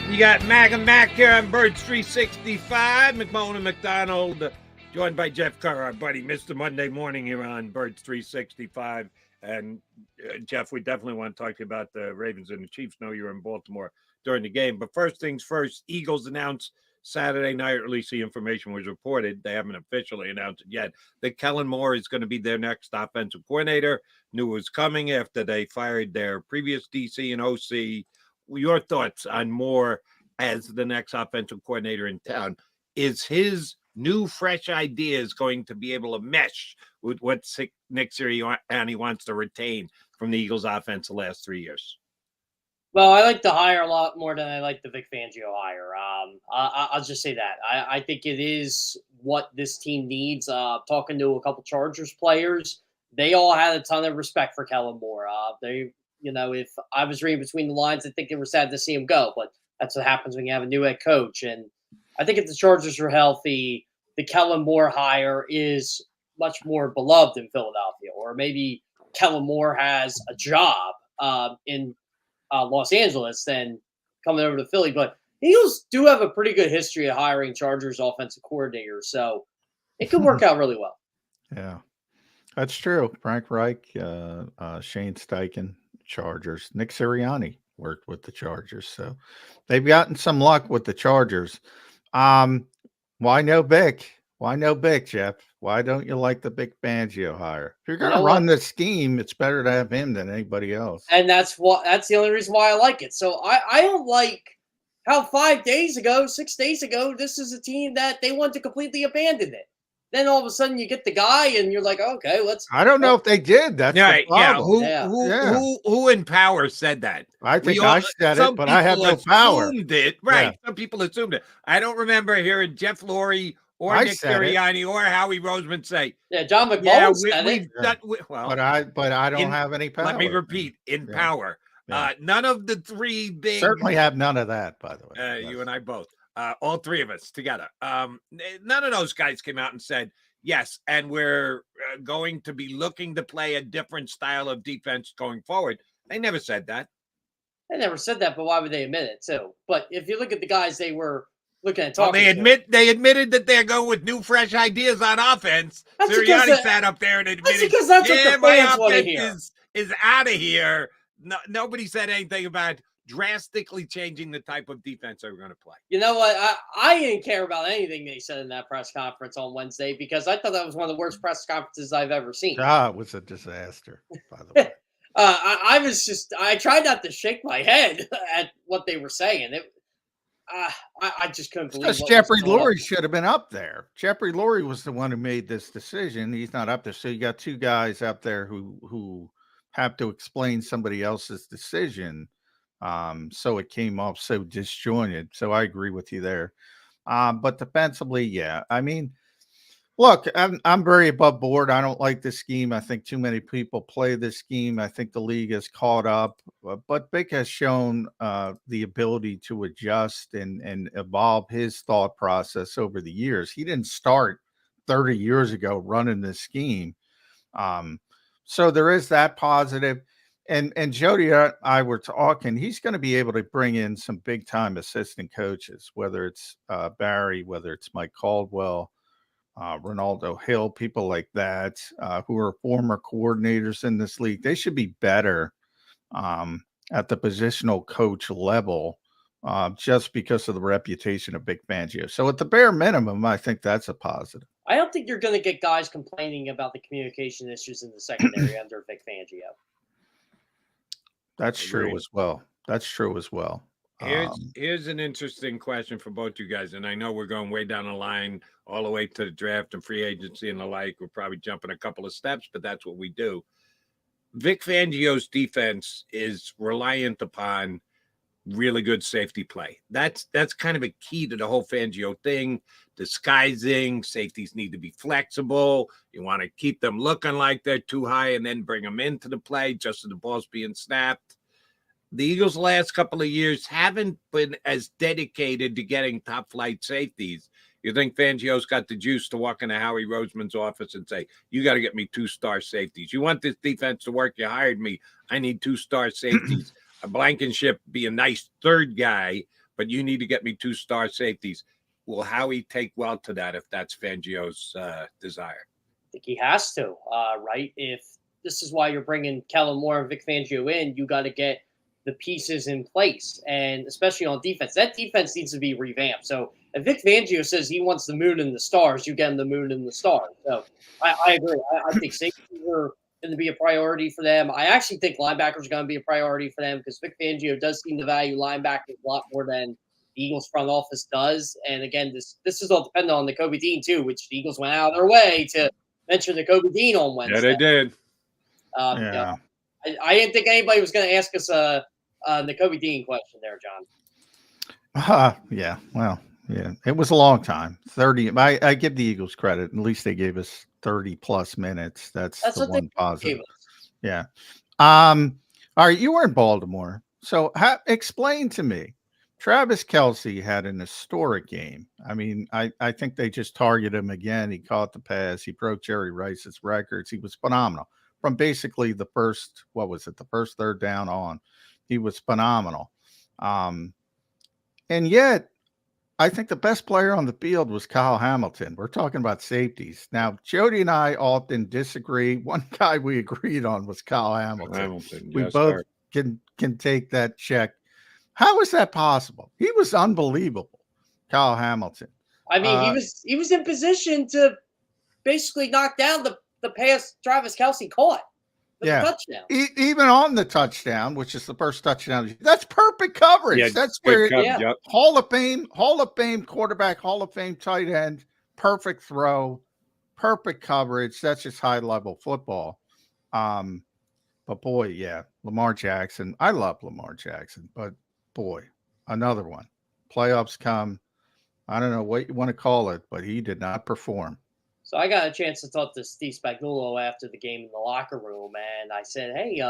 You got Mac and Mac here on Birds 365. McMullen and McDonald, joined by Jeff Kerr, our buddy, Mr. Monday Morning here on Birds 365. And Jeff, we definitely want to talk to you about the Ravens and the Chiefs. Know you were in Baltimore during the game. But first things first, Eagles announced Saturday night, or at least the information was reported. They haven't officially announced it yet, that Kellen Moore is going to be their next offensive coordinator. Knew it was coming after they fired their previous DC and OC. Your thoughts on Moore as the next offensive coordinator in town? Is his new, fresh ideas going to be able to mesh with what Nick Sirianni wants to retain from the Eagles' offense the last 3 years? Well, I like the hire a lot more than I like the Vic Fangio hire. I'll just say that. I think it is what this team needs. Talking to a couple Chargers players, they all had a ton of respect for Kellen Moore. If I was reading between the lines, I think they were sad to see him go, but that's what happens when you have a new head coach. And I think if the Chargers are healthy, the Kellen Moore hire is much more beloved in Philadelphia, or maybe Kellen Moore has a job in Los Angeles than coming over to Philly. But the Eagles do have a pretty good history of hiring Chargers offensive coordinators, so it could work out really well. Yeah, that's true. Frank Reich, Shane Steichen, Chargers. Nick Sirianni worked with the Chargers, so they've gotten some luck with the Chargers. Why no Vic? Why no Vic, Jeff? Why don't you like the Vic Fangio hire? If you're going to run this scheme, it's better to have him than anybody else. And that's the only reason why I like it. So I don't like how 6 days ago, this is a team that they want to completely abandon it. Then all of a sudden you get the guy and you're like, okay, let's. I don't know if they did. That's the problem. Who in power said that? I think I said it, but I have no power. It, right. Yeah. Some people assumed it. I don't remember hearing Jeff Lurie or Nick Sirianni or Howie Roseman say. Yeah, John McMullen said it. But I don't have any power. Let me repeat, power. Yeah. None of the three big. Certainly have none of that, by the way. You and I both. All three of us together. None of those guys came out and said, yes, and we're going to be looking to play a different style of defense going forward. They never said that. They never said that, but why would they admit it too? But if you look at the guys they were looking at talking they admitted that they're going with new, fresh ideas on offense. Sirianni sat up there and admitted, because that's what the fans want to hear. Is out of here. No, nobody said anything about drastically changing the type of defense they were going to play. You know what? I didn't care about anything they said in that press conference on Wednesday because I thought that was one of the worst press conferences I've ever seen. It was a disaster, by the way. I tried not to shake my head at what they were saying. I just couldn't believe it. Because Jeffrey Lurie should have been up there. Jeffrey Lurie was the one who made this decision. He's not up there. So you got two guys up there who have to explain somebody else's decision. So it came off so disjointed. So I agree with you there. But defensively, yeah. I mean, look, I'm very above board. I don't like this scheme. I think too many people play this scheme. I think the league has caught up. But Vic has shown the ability to adjust and evolve his thought process over the years. He didn't start 30 years ago running this scheme. So there is that positive. And Jody and I were talking, he's going to be able to bring in some big-time assistant coaches, whether it's Barry, whether it's Mike Caldwell, Ronaldo Hill, people like that, who are former coordinators in this league. They should be better at the positional coach level just because of the reputation of Vic Fangio. So at the bare minimum, I think that's a positive. I don't think you're going to get guys complaining about the communication issues in the secondary under Vic Fangio. That's true as well. Here's an interesting question for both you guys. And I know we're going way down the line all the way to the draft and free agency and the like. We're probably jumping a couple of steps, but that's what we do. Vic Fangio's defense is reliant upon really good safety play. That's kind of a key to the whole Fangio thing. Disguising, safeties need to be flexible. You want to keep them looking like they're too high and then bring them into the play just as the ball's being snapped. The Eagles' last couple of years haven't been as dedicated to getting top flight safeties. You think Fangio's got the juice to walk into Howie Roseman's office and say, you got to get me 2-star safeties. You want this defense to work? You hired me. I need 2-star safeties. A Blankenship be a nice third guy, but you need to get me 2 star safeties. Will Howie take well to that if that's Fangio's desire? I think he has to, right? If this is why you're bringing Kellen Moore and Vic Fangio in, you got to get the pieces in place, and especially on defense. That defense needs to be revamped. So if Vic Fangio says he wants the moon and the stars, you get him the moon and the stars. So I agree. I think safeties are going to be a priority for them. I actually think linebackers are going to be a priority for them because Vic Fangio does seem to value linebackers a lot more than the Eagles front office does. And again, this is all dependent on the Kobe Dean too, which the Eagles went out of their way to mention the Kobe Dean on Wednesday. Yeah, they did. Yeah. You know, I didn't think anybody was going to ask us the Kobe Dean question there, John. Yeah. Well, yeah, it was a long time. 30. I give the Eagles credit. At least they gave us 30 plus minutes. That's the one positive. Yeah. All right. You were in Baltimore. So explain to me, Travis Kelce had an historic game. I mean, I think they just targeted him again. He caught the pass. He broke Jerry Rice's records. He was phenomenal from basically the first, the first third down on. He was phenomenal. And yet, I think the best player on the field was Kyle Hamilton. We're talking about safeties. Now, Jody and I often disagree. One guy we agreed on was Kyle Hamilton. We both can take that check. How is that possible? He was unbelievable, Kyle Hamilton. I mean, he was in position to basically knock down the pass Travis Kelce caught. Yeah, touchdown. Even on the touchdown, which is the first touchdown, that's perfect coverage. Yeah, that's where yep. Hall of Fame quarterback, Hall of Fame tight end, perfect throw, perfect coverage. That's just high level football. But boy, yeah, Lamar Jackson. I love Lamar Jackson, but boy, another one. Playoffs come. I don't know what you want to call it, but he did not perform. So I got a chance to talk to Steve Spagnuolo after the game in the locker room, and I said, "Hey,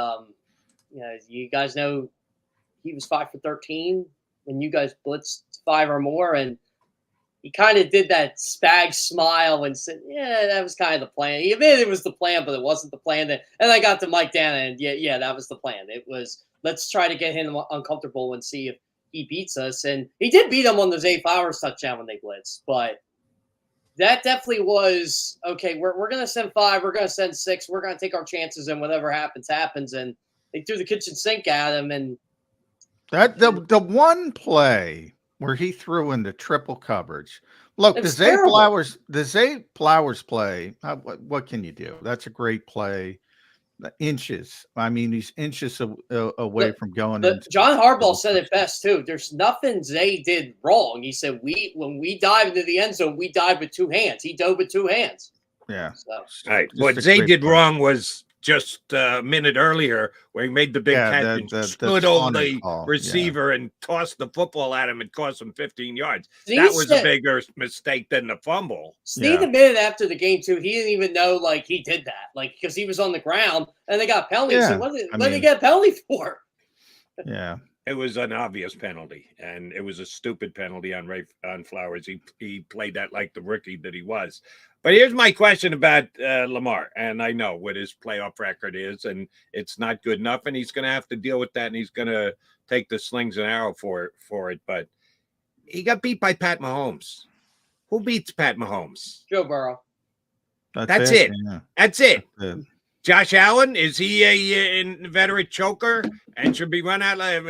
you guys know he was 5 for 13 when you guys blitzed 5 or more," and he kind of did that Spag smile and said, "Yeah, that was kind of the plan." He admitted it was the plan, but it wasn't the plan. And I got to Mike Dana, and yeah, that was the plan. It was let's try to get him uncomfortable and see if he beats us, and he did beat him on the Zay Flowers touchdown when they blitzed, but. That definitely was, okay, we're going to send 5, we're going to send 6, we're going to take our chances, and whatever happens, happens. And they threw the kitchen sink at him. And that the one play where he threw in the triple coverage. Look, the Zay Flowers play, what can you do? That's a great play. The inches. I mean, he's inches away from going into. John Harbaugh said it best too. There's nothing Zay did wrong. He said when we dive into the end zone, we dive with 2 hands. He dove with 2 hands. Yeah. So. Right. What Zay did wrong was just a minute earlier where he made the big catch and stood over the receiver and tossed the football at him and cost him 15 yards. That was a bigger mistake than the fumble. Steve admitted after the game, too, he didn't even know, he did that. Because he was on the ground and they got penalties. So what did they get a penalty for? Yeah. It was an obvious penalty, and it was a stupid penalty on Flowers. He played that like the rookie that he was. But here's my question about Lamar, and I know what his playoff record is, and it's not good enough, and he's going to have to deal with that, and he's going to take the slings and arrow for it. But he got beat by Pat Mahomes. Who beats Pat Mahomes? Joe Burrow. That's it. Yeah. That's it. Josh Allen, is he a inveterate choker and should be run out like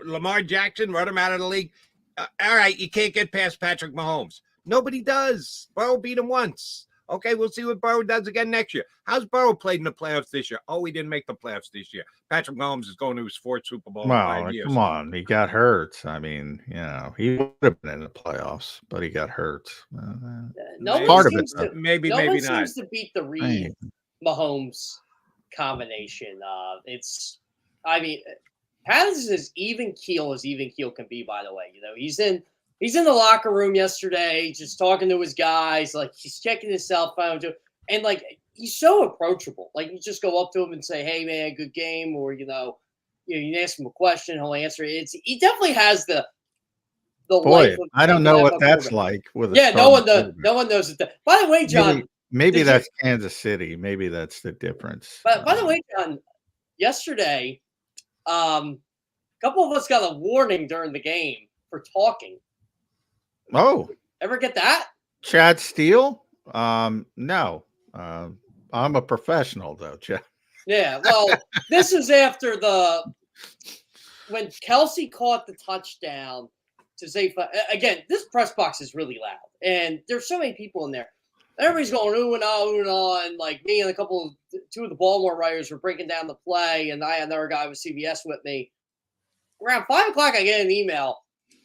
Lamar Jackson, run him out of the league? All right, you can't get past Patrick Mahomes. Nobody does. Burrow beat him once. Okay, we'll see what Burrow does again next year. How's Burrow played in the playoffs this year? Oh, he didn't make the playoffs this year. Patrick Mahomes is going to his 4th Super Bowl in 5 years. Come on. He got hurt. I mean, he would have been in the playoffs, but he got hurt. Part of it. Maybe not. seems to beat the Reed Mahomes combination. Pat is as even keel can be, by the way. He's in the locker room yesterday, just talking to his guys, he's checking his cell phone too, and he's so approachable. You just go up to him and say, "Hey man, good game," or you ask him a question, he'll answer it. He definitely has the boy. I don't know what that's like with no one knows it. By the way, John. Maybe that's Kansas City. Maybe that's the difference. But by the way, John, yesterday, a couple of us got a warning during the game for talking. Oh, Ever get that? Chad Steele? No. I'm a professional though, Chad. Yeah. Well, this is after when Kelsey caught the touchdown to say, again, this press box is really loud, and there's so many people in there. Everybody's going ooh and ah, and like me and two of the Baltimore writers were breaking down the play, and I had another guy with CBS with me. Around 5 o'clock, I get an email.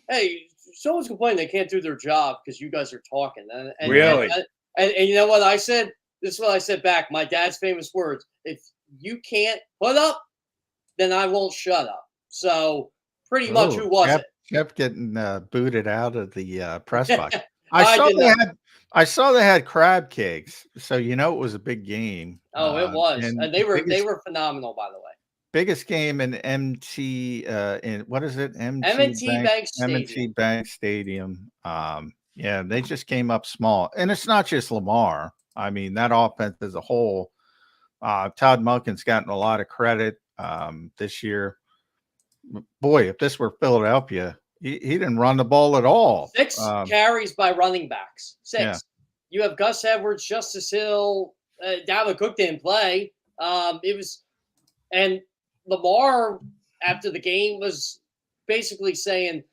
Hey, someone's complaining they can't do their job because you guys are talking. And Really? And you know what I said? This is what I said back. My dad's famous words: "If you can't put up, then I won't shut up." So pretty much, who was it? Kept getting booted out of the press box. I saw they had crab cakes, so you know it was a big game. Oh, it was, and they were phenomenal, by the way. Biggest game in MT in what is it? M&T Bank Stadium. Yeah, they just came up small, and it's not just Lamar. I mean, that offense as a whole. Todd Monken's gotten a lot of credit this year. Boy, if this were Philadelphia, he didn't run the ball at all. 6 carries by running backs. 6. Yeah. You have Gus Edwards, Justice Hill, Dalvin Cook didn't play. And Lamar after the game was basically saying,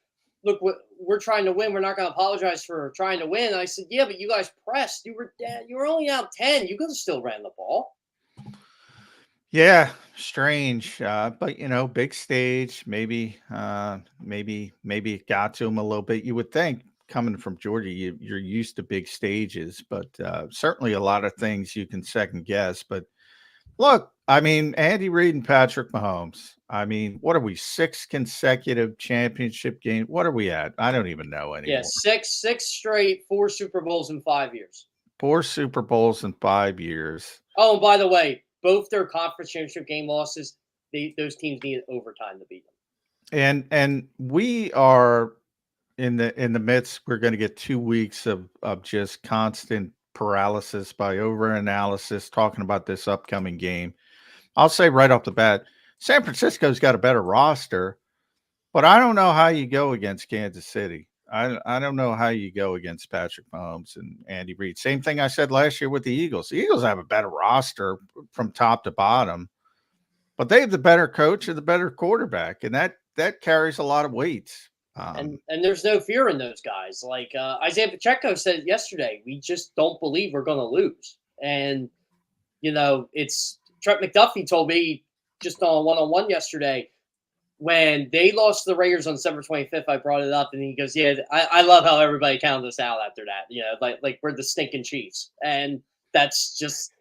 "Look, we're trying to win. We're not going to apologize for trying to win." I said, "Yeah, but you guys pressed. You were only down 10. You could have still ran the ball." Yeah, strange. But you know, big stage, maybe it got to him a little bit. You would think coming from Georgia, you're used to big stages, but certainly a lot of things you can second guess. But look, I mean, Andy Reid and Patrick Mahomes. I mean, what are we, 6 consecutive championship games? What are we at? I don't even know anymore. Yeah, 6 straight, 4 Super Bowls in 5 years. 4 Super Bowls in 5 years. Oh, and by the way, both their conference championship game losses, those teams needed overtime to beat them. And we are in the midst. We're going to get 2 weeks of just constant paralysis by overanalysis, talking about this upcoming game. I'll say right off the bat, San Francisco's got a better roster, but I don't know how you go against Kansas City. I don't know how you go against Patrick Mahomes and Andy Reid. Same thing I said last year with the Eagles. The Eagles have a better roster from top to bottom, but they have the better coach and the better quarterback, and that carries a lot of weights. And there's no fear in those guys. Like Isaiah Pacheco said yesterday, we just don't believe we're going to lose. And, you know, it's Trent McDuffie told me just on a one-on-one yesterday, when they lost to the Raiders on December 25th, I brought it up, and he goes, "Yeah, I love how everybody counted us out after that. You know, like we're the stinking Chiefs, and that's just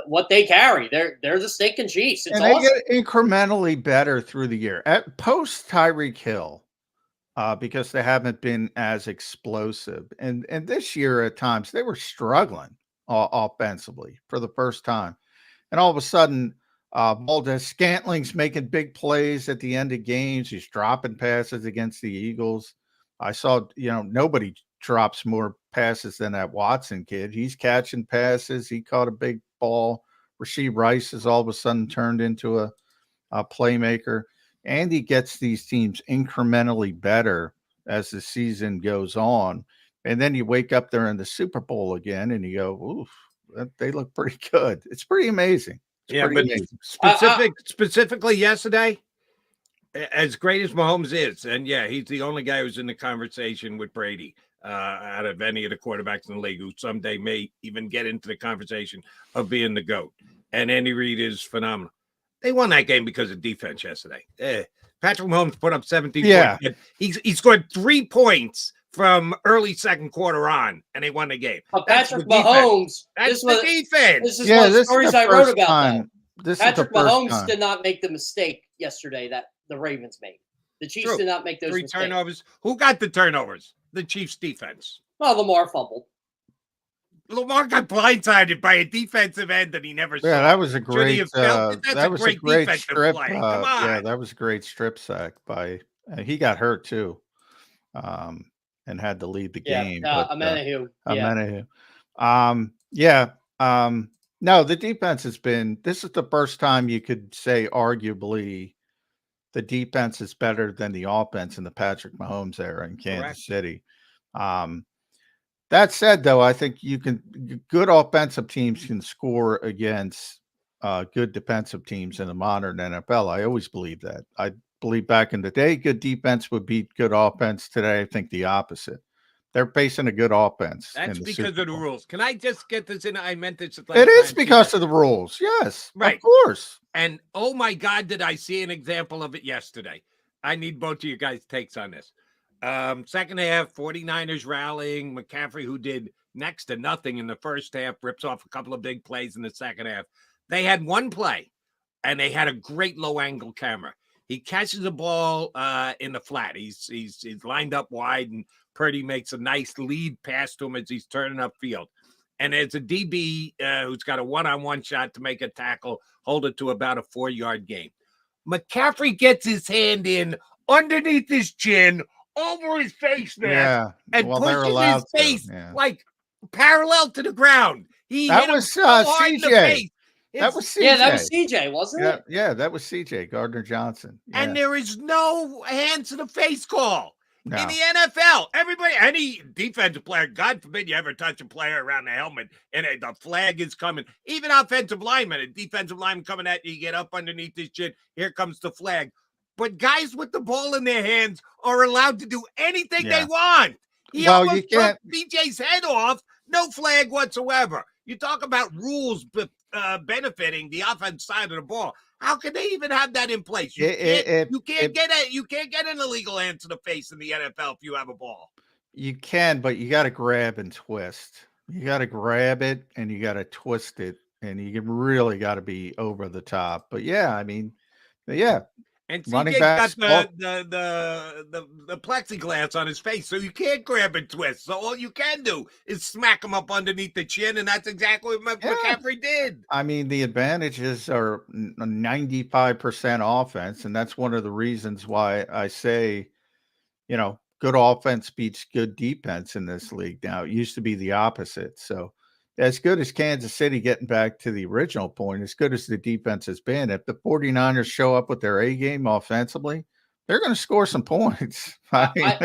what they carry. They're the stinking Chiefs. It's awesome." They get incrementally better through the year. At post Tyreek Hill, because they haven't been as explosive, and this year at times they were struggling offensively for the first time, and all of a sudden. Scantling's making big plays at the end of games. He's dropping passes against the Eagles. I saw, nobody drops more passes than that Watson kid. He's catching passes. He caught a big ball. Rasheed Rice has all of a sudden turned into a playmaker. Andy gets these teams incrementally better as the season goes on. And then you wake up there in the Super Bowl again and you go, oof, they look pretty good. It's pretty amazing. Specifically yesterday, as great as Mahomes is, and yeah, he's the only guy who's in the conversation with Brady out of any of the quarterbacks in the league who someday may even get into the conversation of being the GOAT. And Andy Reid is phenomenal. They won that game because of defense yesterday. Patrick Mahomes put up 17 points. He scored 3 points from early second quarter on, and they won the game. Patrick Mahomes. That's the defense. This is one of the stories I wrote about. Patrick Mahomes did not make the mistake yesterday that the Ravens made. The Chiefs did not make those 3 mistakes. turnovers. Who got the turnovers? The Chiefs' defense. Well, Lamar fumbled. Lamar got blindsided by a defensive end that he never saw. Yeah, that was a great. That was a great strip. Play. Come on. Yeah, that was a great strip sack by. He got hurt too. And had to lead the game. Amenahu. No, the defense has been. This is the first time you could say, arguably, the defense is better than the offense in the Patrick Mahomes era in Kansas Correct. City. That said, though, I think good offensive teams can score against good defensive teams in the modern NFL. I always believe that. I believe back in the day, good defense would beat good offense. Today, I think the opposite. They're facing a good offense. That's in the because Super of the Bowl. rules. Can I just get this in? I meant this. It is because of the rules. Yes, right. Of course. And oh my God, did I see an example of it yesterday? I need both of you guys' takes on this. Second half, 49ers rallying. McCaffrey, who did next to nothing in the first half, rips off a couple of big plays in the second half. They had one play, and they had a great low-angle camera. He catches the ball in the flat. He's lined up wide, and Purdy makes a nice lead pass to him as he's turning upfield. And there's a DB who's got a one-on-one shot to make a tackle, hold it to about a 4-yard gain. McCaffrey gets his hand in underneath his chin, over his face mask, and pushes his face like parallel to the ground. That was CJ. That was CJ. Yeah, that was CJ, wasn't it? Yeah, that was CJ, Gardner Johnson. Yeah. And there is no hands to the face call. No. In the NFL, everybody, any defensive player, God forbid you ever touch a player around the helmet and the flag is coming. Even offensive linemen, a defensive lineman coming at you, you get up underneath his chin, here comes the flag. But guys with the ball in their hands are allowed to do anything they want. He almost took BJ's head off, no flag whatsoever. You talk about rules benefiting the offensive side of the ball. How can they even have that in place? You can't get an illegal hand to the face in the NFL if you have a ball. You can, but you got to grab and twist. You got to grab it and you got to twist it, and you really got to be over the top. But yeah, I mean, yeah. And CJ got the plexiglass on his face, so you can't grab and twist. So all you can do is smack him up underneath the chin, and that's exactly what McCaffrey did. I mean, the advantages are 95% offense, and that's one of the reasons why I say, good offense beats good defense in this league now. It used to be the opposite. So as good as Kansas City, getting back to the original point, as good as the defense has been, if the 49ers show up with their A game offensively, they're going to score some points. I mean,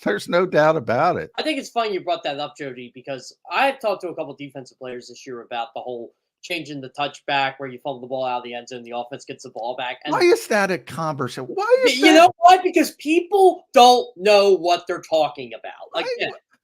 there's no doubt about it. I think it's funny you brought that up, Jody, because I've talked to a couple of defensive players this year about the whole changing the touchback where you fumble the ball out of the end zone, the offense gets the ball back. And why is that a conversation? Why is that? You know why? Because people don't know what they're talking about. Like,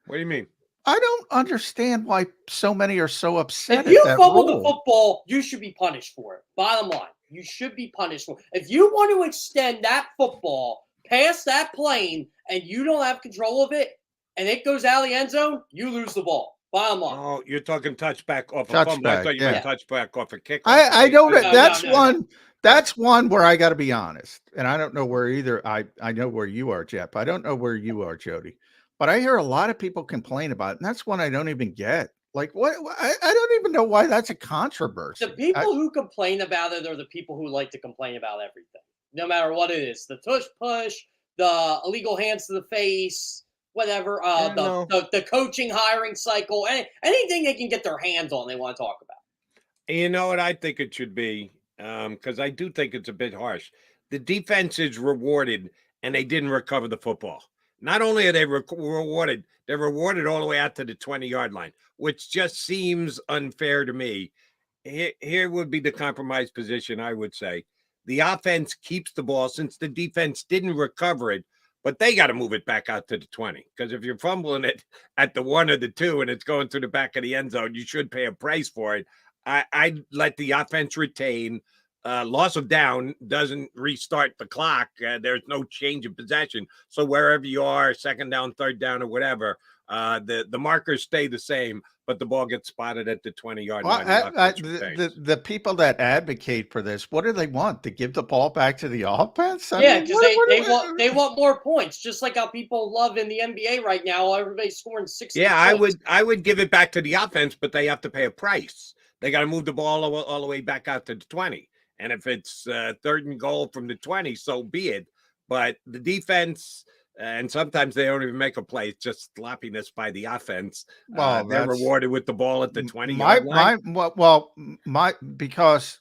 what do you mean? I don't understand why so many are so upset. If you fumble the football, you should be punished for it. Bottom line, you should be punished for it. If you want to extend that football past that plane and you don't have control of it and it goes out of the end zone, you lose the ball. Bottom line. Oh, you're talking touchback off a fumble. I thought you meant touchback off a kick. I don't. That's one where I got to be honest, and I don't know where either. I know where you are, Jeff. I don't know where you are, Jody. But I hear a lot of people complain about it, and that's one I don't even get. Like, what? I don't even know why that's a controversy. The people who complain about it are the people who like to complain about everything, no matter what it is. The tush push, the illegal hands to the face, whatever. The coaching hiring cycle, anything they can get their hands on, they want to talk about. You know what I think it should be? Because I do think it's a bit harsh. The defense is rewarded, and they didn't recover the football. Not only are they rewarded, they're rewarded all the way out to the 20-yard line, which just seems unfair to me. Here would be the compromise position, I would say. The offense keeps the ball since the defense didn't recover it, but they got to move it back out to the 20. Because if you're fumbling it at the 1 or the 2 and it's going through the back of the end zone, you should pay a price for it. I'd let the offense retain. Loss of down doesn't restart the clock. There's no change of possession. So wherever you are, second down, third down, or whatever, the markers stay the same, but the ball gets spotted at the 20-yard line. The people that advocate for this, what do they want? To give the ball back to the offense? Because they want more points, just like how people love in the NBA right now. Everybody's scoring 60 points. I would give it back to the offense, but they have to pay a price. They got to move the ball all the way back out to the 20. And if it's 3rd and goal from the 20, so be it. But the defense, and sometimes they don't even make a play. It's just sloppiness by the offense. They're rewarded with the ball at the 20-yard line. Because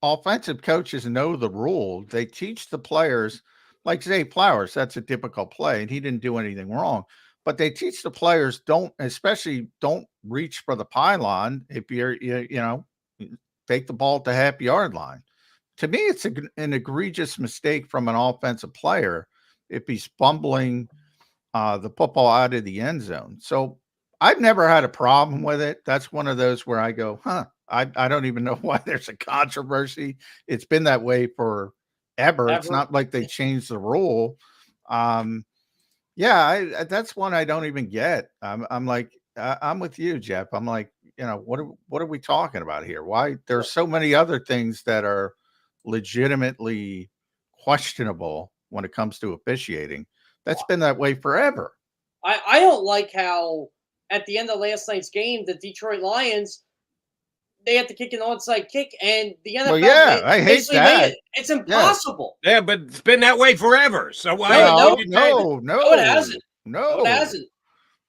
offensive coaches know the rule. They teach the players, like Zay Flowers, that's a difficult play, and he didn't do anything wrong. But they teach the players especially don't reach for the pylon if take the ball at the half-yard line. To me, it's an egregious mistake from an offensive player if he's fumbling the football out of the end zone. So I've never had a problem with it. That's one of those where I go, I don't even know why there's a controversy. It's been that way forever. It's not like they changed the rule. That's one I don't even get. I'm like, I'm with you, Jeff. I'm like, what are we talking about here? Why there's so many other things that are legitimately questionable when it comes to officiating. That's been that way forever. I don't like how at the end of last night's game, the Detroit Lions, they had to kick an onside kick, and the NFL. Well, yeah, I hate that. It's impossible. Yeah, but it's been that way forever. So why? No, it hasn't. No, it hasn't.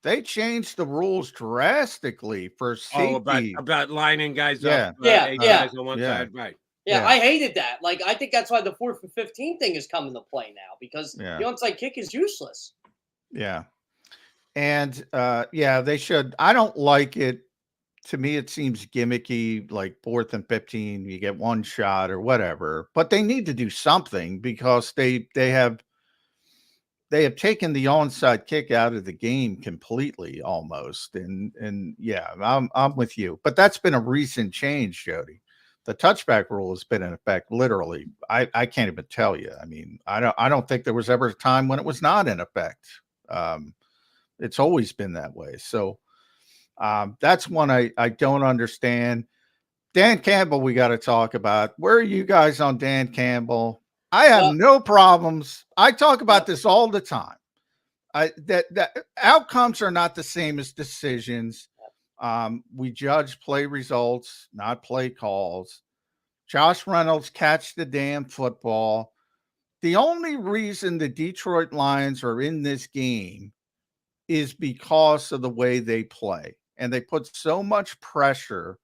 They changed the rules drastically for safety. About lining guys up. Guys on one side, right? Yeah, I hated that. Like, I think that's why the 4th and 15 thing is coming to play now, because the onside kick is useless. Yeah. And they should. I don't like it. To me, it seems gimmicky, like 4th and 15, you get one shot or whatever. But they need to do something because they have taken the onside kick out of the game completely, almost. And I'm with you. But that's been a recent change, Jody. The touchback rule has been in effect literally. I can't even tell you. I mean, I don't think there was ever a time when it was not in effect. It's always been that way. So that's one I don't understand. Dan Campbell, we got to talk about. Where are you guys on Dan Campbell? I have no problems. I talk about this all the time. That outcomes are not the same as decisions. We judge play results, not play calls. Josh Reynolds catch the damn football. The only reason the Detroit Lions are in this game is because of the way they play. And they put so much pressure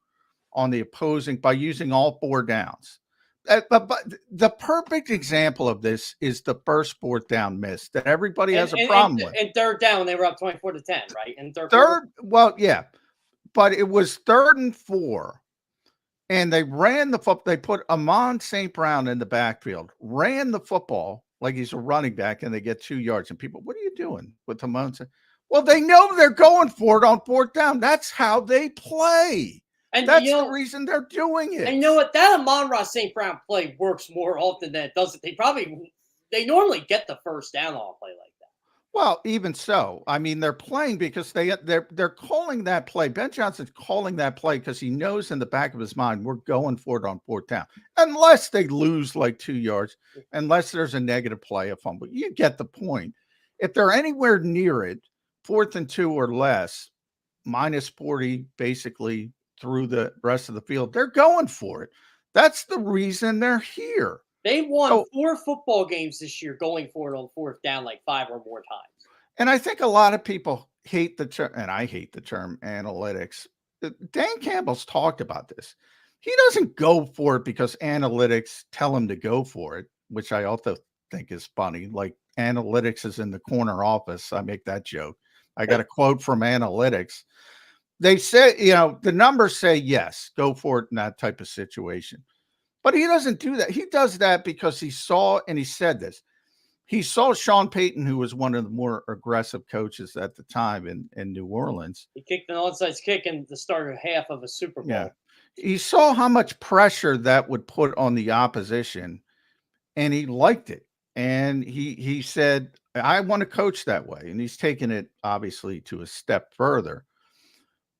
on the opposing by using all 4 downs. But the perfect example of this is the first 4th down miss that everybody has a problem with. And 3rd down, they were up 24-10, right? And but it was 3rd and 4. And they ran the football. They put Amon St. Brown in the backfield, ran the football like he's a running back, and they get 2 yards. And people, what are you doing with Amon? Well, they know they're going for it on 4th down. That's how they play. And that's the reason they're doing it. And you know what? That Amon-Ra St. Brown play works more often than it doesn't. They normally get the 1st down on a play like that. Well, even so, I mean, they're playing because they're calling that play. Ben Johnson's calling that play because he knows in the back of his mind, we're going for it on 4th down. Unless they lose like 2 yards, unless there's a negative play, a fumble. You get the point. If they're anywhere near it, 4th and 2 or less, minus 40, basically through the rest of the field, they're going for it. That's the reason they're here. They won 4 football games this year going for it on 4th down like 5 or more times. And I think a lot of people hate the term, and I hate the term analytics. Dan Campbell's talked about this. He doesn't go for it because analytics tell him to go for it, which I also think is funny. Like analytics is in the corner office. I make that joke. I got a quote from analytics. They say, the numbers say, yes, go for it in that type of situation. But he doesn't do that. He does that because he saw, and he said this, he saw Sean Payton, who was one of the more aggressive coaches at the time in New Orleans. He kicked an onside kick in the start of half of a Super Bowl. Yeah. He saw how much pressure that would put on the opposition, and he liked it. And he said, I want to coach that way. And he's taken it, obviously, to a step further.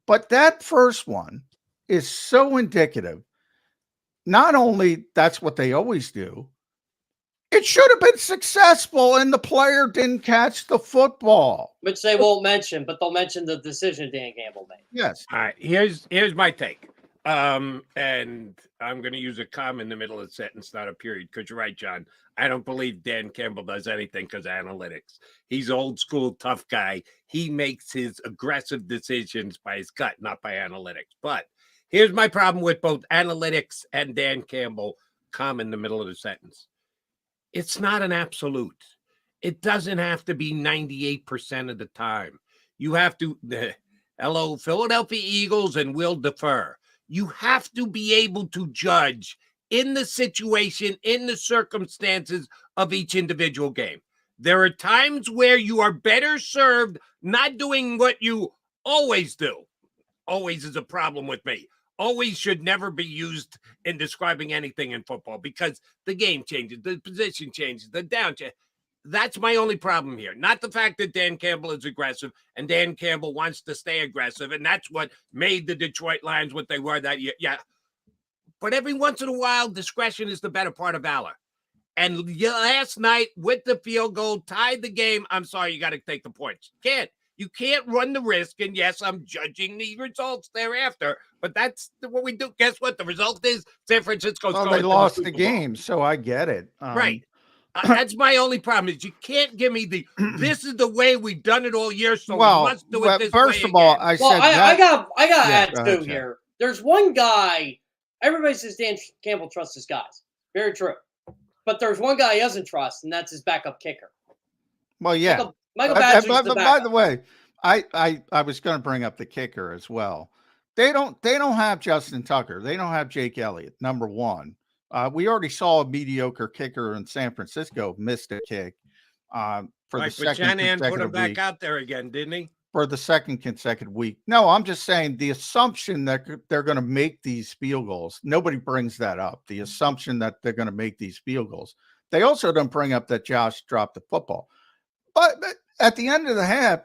But that first one is so indicative. Not only that's what they always do, it should have been successful, and the player didn't catch the football. Which they won't mention, but they'll mention the decision Dan Campbell made. Yes. All right. Here's my take. And I'm going to use a comma in the middle of the sentence, not a period, because you're right, John. I don't believe Dan Campbell does anything because of analytics. He's old school, tough guy. He makes his aggressive decisions by his gut, not by analytics. But Here's my problem with both analytics and Dan Campbell, comma in the middle of the sentence. It's not an absolute. It doesn't have to be 98% of the time. You have to, hello, Philadelphia Eagles, and will defer. You have to be able to judge in the situation, in the circumstances of each individual game. There are times where you are better served not doing what you always do. Always is a problem with me. Always should never be used in describing anything in football because the game changes, the position changes, the down change. That's my only problem here. Not the fact that Dan Campbell is aggressive and Dan Campbell wants to stay aggressive. And that's what made the Detroit Lions what they were that year. Yeah. But every once in a while, discretion is the better part of valor. And last night with the field goal, tied the game. I'm sorry, you got to take the points. You can't run the risk. And yes, I'm judging the results thereafter, but that's what we do. Guess what? The result is San Francisco's Well, going they to lost Super the Bowl. game, so I get it. Right. That's my only problem is you can't give me this is the way we've done it all year, so we must do it this first way of all, again. I Well, said I got Yeah, to add go ahead, too Jeff. here. There's one guy. Everybody says Dan Campbell trusts his guys. Very true. But there's one guy he doesn't trust, and that's his backup kicker. Well, yeah. Michael Badger's the By backup. the way, I was going to bring up the kicker as well. They don't have Justin Tucker. They don't have Jake Elliott. Number one, we already saw a mediocre kicker in San Francisco missed a kick for the second Shanahan put him consecutive back week. out there again, didn't he? For the second consecutive week. No, I'm just saying the assumption that they're going to make these field goals. Nobody brings that up. The assumption that they're going to make these field goals. They also don't bring up that Josh dropped the football. But at the end of the half,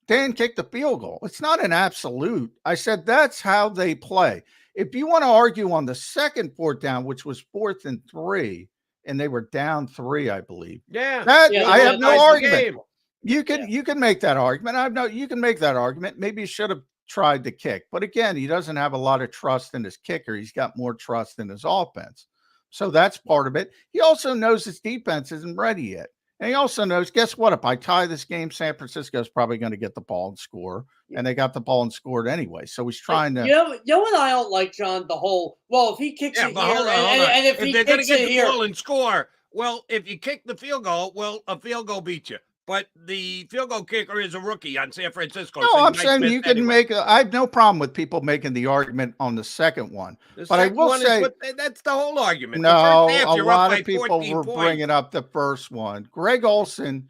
Dan kicked the field goal. It's not an absolute. I said that's how they play. If you want to argue on the second fourth down, which was 4th and 3, and they were down 3, I believe. Yeah. I have no argument. Game. You can make that argument. You can make that argument. Maybe he should have tried to kick. But again, he doesn't have a lot of trust in his kicker. He's got more trust in his offense. So that's part of it. He also knows his defense isn't ready yet. And he also knows, guess what? If I tie this game, San Francisco is probably going to get the ball and score. And they got the ball and scored anyway. So he's trying to. You know what I don't like, John? The whole, well, if he kicks it here, hold on. and if he they're going to kicks get it the here, ball and score, well, if you kick the field goal, a field goal beats you. But the field goal kicker is a rookie on San Francisco. No, so I'm saying you can I have no problem with people making the argument on the second one. But I will say that's the whole argument. No, a lot of people were points. bringing up the first one. Greg Olsen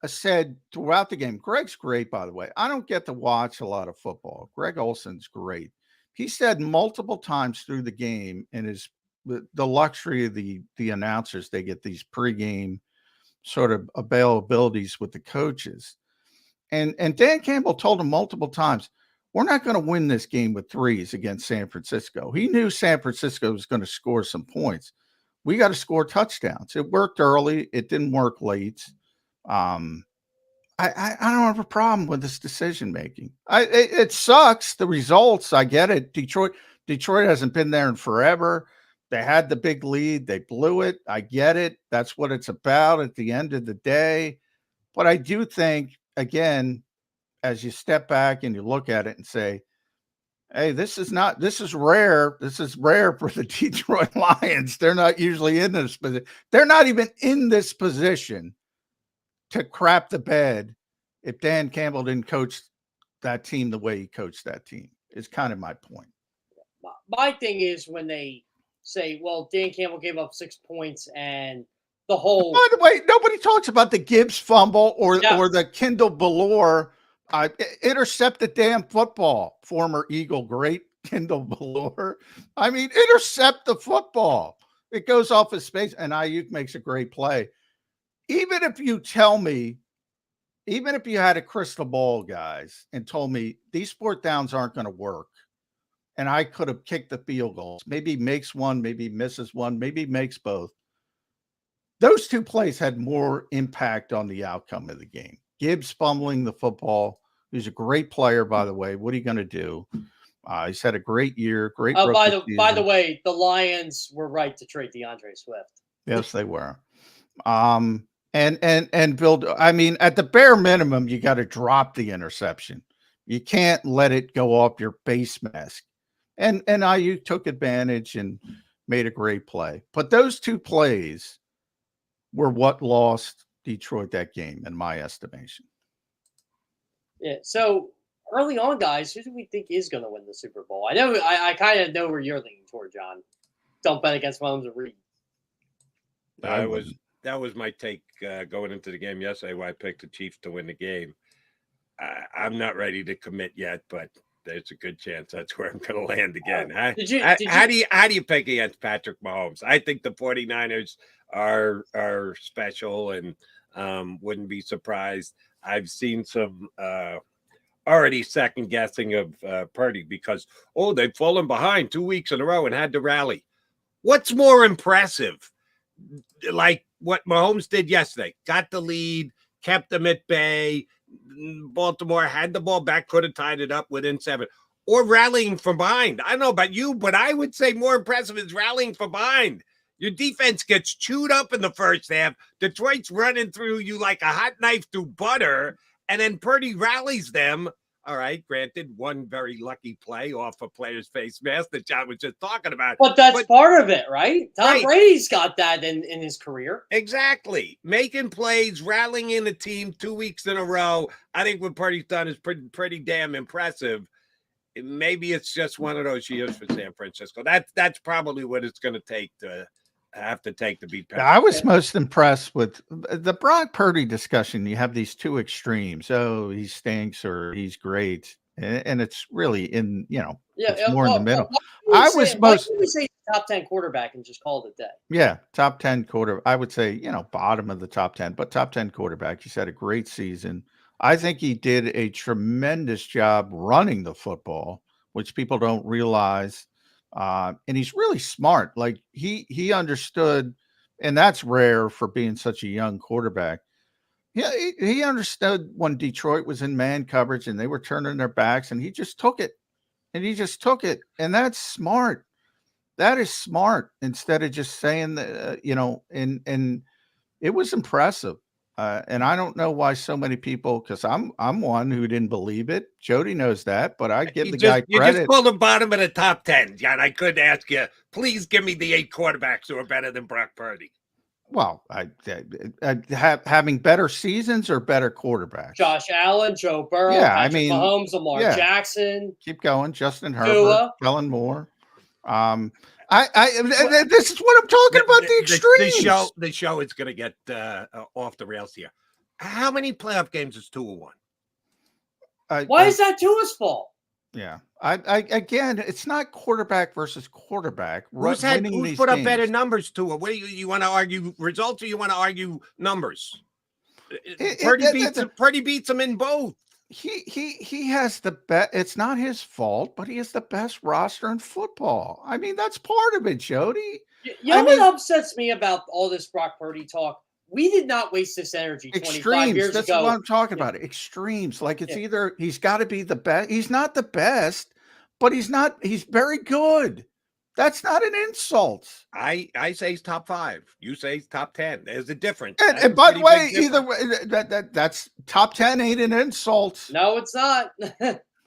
said throughout the game, Greg's great, by the way. I don't get to watch a lot of football. Greg Olsen's great. He said multiple times through the game, and the luxury of the announcers, they get these pregame sort of availabilities with the coaches. And Dan Campbell told him multiple times, we're not going to win this game with threes against San Francisco. He knew San Francisco was going to score some points. We got to score touchdowns. It worked early. It didn't work late. I don't have a problem with this decision making. It sucks. The results, I get it. Detroit hasn't been there in forever. They had the big lead. They blew it. I get it. That's what it's about at the end of the day. But I do think, again, as you step back and you look at it and say, hey, this is rare. This is rare for the Detroit Lions. They're not usually in this position. They're not even in this position to crap the bed if Dan Campbell didn't coach that team the way he coached that team, is kind of my point. My thing is when they say, well, Dan Campbell gave up 6 points and the whole. By the way, nobody talks about the Gibbs fumble or the Kendall Ballore intercept the damn football. Former Eagle great Kendall Ballore. I mean, intercept the football. It goes off his space, and Ayuk makes a great play. Even if you tell me, even if you had a crystal ball, guys, and told me these fourth downs aren't going to work, and I could have kicked the field goals, maybe makes one, maybe misses one, maybe makes both. Those two plays had more impact on the outcome of the game. Gibbs fumbling the football. He's a great player, by the way. What are you going to do? He's had a great year. Great. By the way, the Lions were right to trade DeAndre Swift. Yes, they were. And build. I mean, at the bare minimum, you got to drop the interception. You can't let it go off your face mask. And Ayuk took advantage and made a great play. But those two plays were what lost Detroit that game, in my estimation. Yeah. So early on, guys, who do we think is going to win the Super Bowl? I know I kind of know where you're leaning toward, John. Don't bet against Mahomes and Reed. That was my take going into the game yesterday, why I picked the Chiefs to win the game. I'm not ready to commit yet, but there's a good chance that's where I'm going to land again. How do you pick against Patrick Mahomes? I think the 49ers are special, and wouldn't be surprised. I've seen some already second guessing of Purdy because they've fallen behind 2 weeks in a row and had to rally. What's more impressive? Like what Mahomes did yesterday, got the lead, kept them at bay. Baltimore had the ball back, could have tied it up within 7, or rallying from behind. I don't know about you, but I would say more impressive is rallying from behind. Your defense gets chewed up in the first half. Detroit's running through you like a hot knife through butter, and then Purdy rallies them. All right, granted, one very lucky play off a player's face mask that John was just talking about. But that's part of it, right? Tom Brady's got that in his career. Exactly. Making plays, rallying in a team 2 weeks in a row. I think what Purdy's done is pretty damn impressive. Maybe it's just one of those years for San Francisco. That's probably what it's going to take to have to take the beat. I was most impressed with the Brock Purdy discussion. You have these two extremes. Oh, he stinks or he's great. And it's really it's more in the middle. Why don't we say top 10 quarterback and just call it a day? Yeah, top 10 quarter. I would say, bottom of the top 10, but top 10 quarterback. He's had a great season. I think he did a tremendous job running the football, which people don't realize. And he's really smart. Like he understood, and that's rare for being such a young quarterback. Yeah, he understood when Detroit was in man coverage and they were turning their backs, and he just took it. And that's smart. That is smart, instead of just saying that, and it was impressive. And I don't know why so many people, because I'm one who didn't believe it. Jody knows that, but I give the guy credit. You just called the bottom of the top 10, John. I could ask you, please give me the 8 quarterbacks who are better than Brock Purdy. Well, I having better seasons or better quarterbacks. Josh Allen, Joe Burrow, Patrick Mahomes, Lamar Jackson. Keep going. Justin Herbert, Kellen Moore. This is what I'm talking about. The extremes. The show is going to get off the rails here. How many playoff games is Tua won? Why is that Tua's fault? Yeah, again, it's not quarterback versus quarterback. Who's put up better numbers? Tua? What do you want to argue results, or you want to argue numbers? Purdy beats him in both. He has the best. It's not his fault, but he has the best roster in football. I mean, that's part of it, Jody. What upsets me about all this Brock Purdy talk? We did not waste this energy 25 years That's ago. What I'm talking about. Extremes. Like it's either he's got to be the best. He's not the best, but he's very good. That's not an insult. I say he's top 5. You say he's top 10. There's a difference. And by the way, either way, that's top 10 ain't an insult. No, it's not.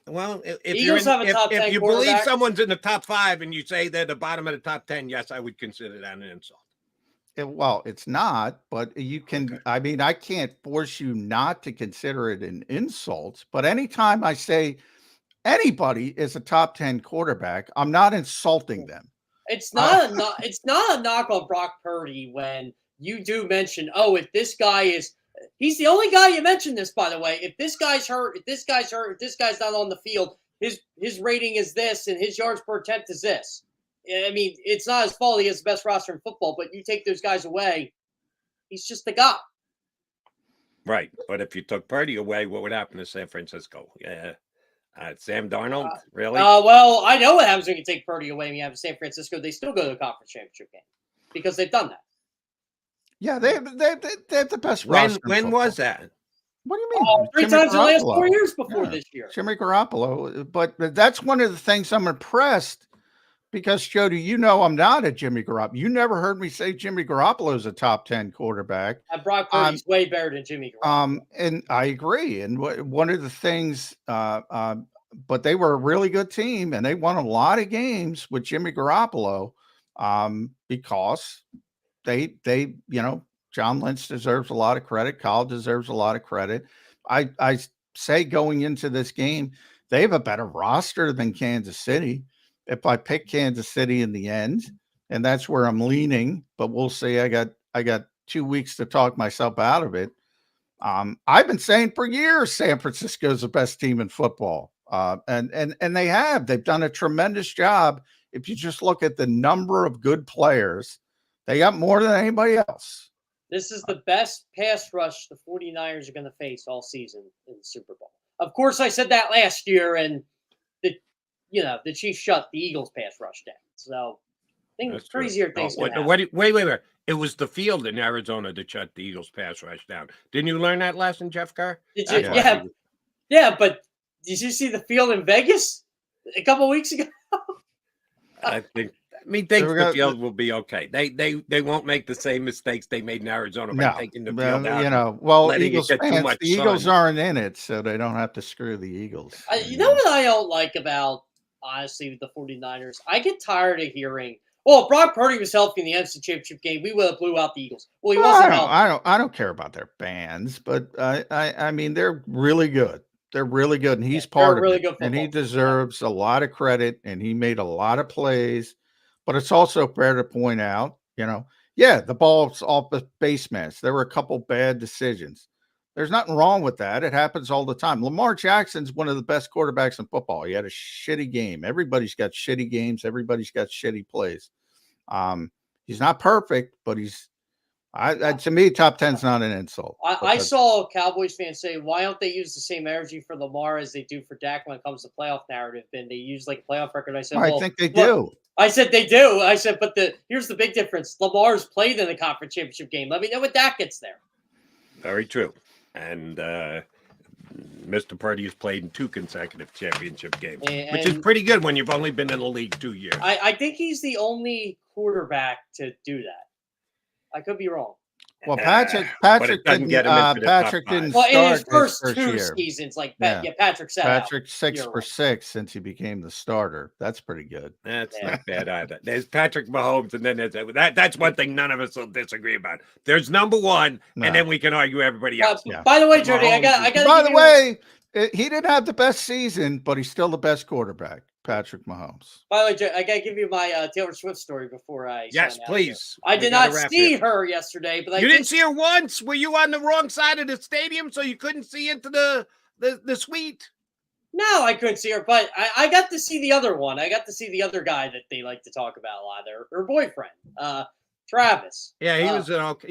Well, if you believe someone's in the top 5 and you say they're the bottom of the top 10, yes, I would consider that an insult. Well, it's not, but you can. Okay. I mean, I can't force you not to consider it an insult. But anytime I say anybody is a top 10 quarterback, I'm not insulting them. It's not it's not a knock on Brock Purdy when you do mention, if this guy he's the only guy you mentioned this, by the way. If this guy's hurt, if this guy's not on the field, his rating is this and his yards per attempt is this. I mean, it's not his fault. He has the best roster in football, but you take those guys away, he's just the guy. Right. But if you took Purdy away, what would happen to San Francisco? Sam Darnold, really? Well, I know what happens when you take Purdy away and you have San Francisco. They still go to the conference championship game because they've done that. Yeah, they have the best roster. When was that? What do you mean? 3 times in the last 4 years before this year. Jimmy Garoppolo. But that's one of the things I'm impressed. Because, Jody, I'm not a Jimmy Garoppolo. You never heard me say Jimmy Garoppolo is a top 10 quarterback. Brock Purdy's way better than Jimmy Garoppolo. And I agree. And one of the things but they were a really good team, and they won a lot of games with Jimmy Garoppolo, because they John Lynch deserves a lot of credit. Kyle deserves a lot of credit. I say going into this game, they have a better roster than Kansas City. If I pick Kansas City in the end, and that's where I'm leaning, but we'll see. I got 2 weeks to talk myself out of it. I've been saying for years San Francisco is the best team in football, and they've done a tremendous job. If you just look at the number of good players, they got more than anybody else. This is the best pass rush the 49ers are going to face all season in the Super Bowl. Of course, I said that last year, and the Chiefs shut the Eagles' pass rush down. So crazier things. Wait. It was the field in Arizona that shut the Eagles' pass rush down. Didn't you learn that lesson, Jeff Kerr? Did you? Yeah, but did you see the field in Vegas a couple weeks ago? I think the field will be okay. They won't make the same mistakes they made in Arizona by taking the field out. Eagles fans, the Eagles aren't in it, so they don't have to screw the Eagles. You know what I don't like about, honestly, the 49ers? I get tired of hearing, if Brock Purdy was healthy in the NFC Championship game, we would have blew out the Eagles. Well, he wasn't healthy. I don't care about their bands, but I mean, they're really good. They're really good, and he's part of it. And he deserves a lot of credit, and he made a lot of plays. But it's also fair to point out, the ball's off the base mass. There were a couple bad decisions. There's nothing wrong with that. It happens all the time. Lamar Jackson's one of the best quarterbacks in football. He had a shitty game. Everybody's got shitty games. Everybody's got shitty plays. He's not perfect, but to me, top 10's not an insult. I saw Cowboys fans say, why don't they use the same energy for Lamar as they do for Dak when it comes to playoff narrative? And they use like a playoff record. I said, I think they do. I said they do. I said, but here's the big difference. Lamar's played in the conference championship game. Let me know when Dak gets there. Very true. And Mr. Purdy has played in 2 consecutive championship games, which is pretty good when you've only been in the league 2 years. I think he's the only quarterback to do that. I could be wrong. Well, Patrick didn't start in his first 2 year. Seasons. Patrick said Patrick 6 for 6 since he became the starter. That's pretty good. That's not bad either. There's Patrick Mahomes, and then that's one thing none of us will disagree about. There's number one, and then we can argue everybody else. By the way, Jody, I got. By the way, he didn't have the best season, but he's still the best quarterback. Patrick Mahomes. By the way, Joe, I gotta give you my Taylor Swift story before I. Yes, please. I did not see her yesterday, but you didn't see her once. Were you on the wrong side of the stadium so you couldn't see into the suite? No, I couldn't see her, but I got to see the other one. I got to see the other guy that they like to talk about a lot. Her boyfriend, Travis. Yeah, he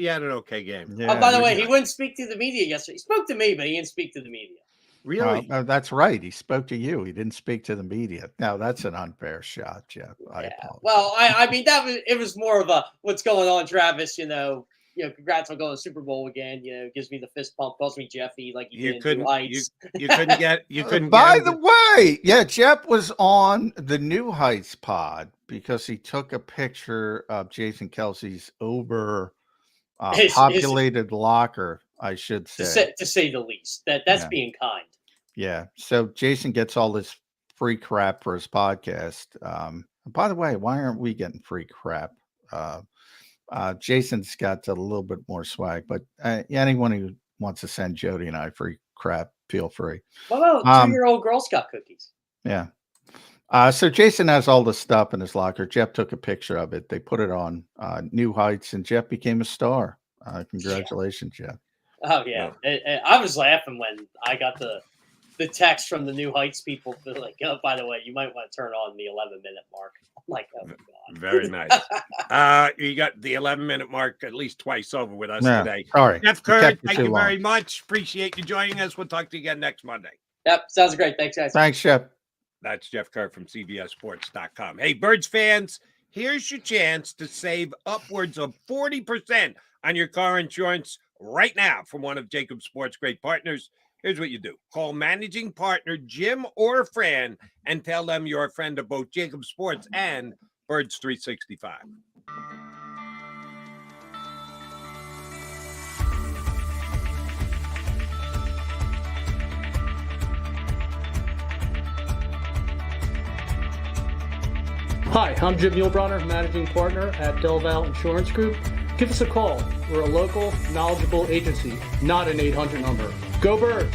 had an okay game. Yeah, by the way, he wouldn't speak to the media yesterday. He spoke to me, but he didn't speak to the media. Really? That's right. He spoke to you. He didn't speak to the media. Now that's an unfair shot, Jeff. I apologize. Well, I mean it was more of a what's going on, Travis. Congrats on going to the Super Bowl again. Gives me the fist pump, calls me Jeffy, like you couldn't get. By the way, Jeff was on the New Heights pod because he took a picture of Jason Kelsey's populated locker. I should say, to say the least. That's being kind. Yeah. So Jason gets all this free crap for his podcast. By the way, why aren't we getting free crap? Jason's got a little bit more swag, but anyone who wants to send Jody and I free crap, feel free. What about 2-year-old Girl Scout cookies? Yeah. So Jason has all this stuff in his locker. Jeff took a picture of it. They put it on New Heights, and Jeff became a star. Congratulations, Jeff. Oh, yeah. I was laughing when I got the text from the New Heights people. They're like, oh, by the way, you might want to turn on the 11-minute mark. I'm like, oh, my God. Very nice. You got the 11-minute mark at least twice over with us today. All right. Jeff Kerr, thank you very much. Appreciate you joining us. We'll talk to you again next Monday. Yep. Sounds great. Thanks, guys. Thanks, Jeff. That's Jeff Kerr from CBSSports.com. Hey, Birds fans, here's your chance to save upwards of 40% on your car insurance right now from one of JAKIB Sports' great partners. Here's what you do. Call managing partner Jim or Fran and tell them you're a friend of both JAKIB Sports and Birds 365. Hi, I'm Jim Muehlbronner, Managing Partner at DAL Insurance Group. Give us a call. We're a local, knowledgeable agency, not an 800 number. Go Birds!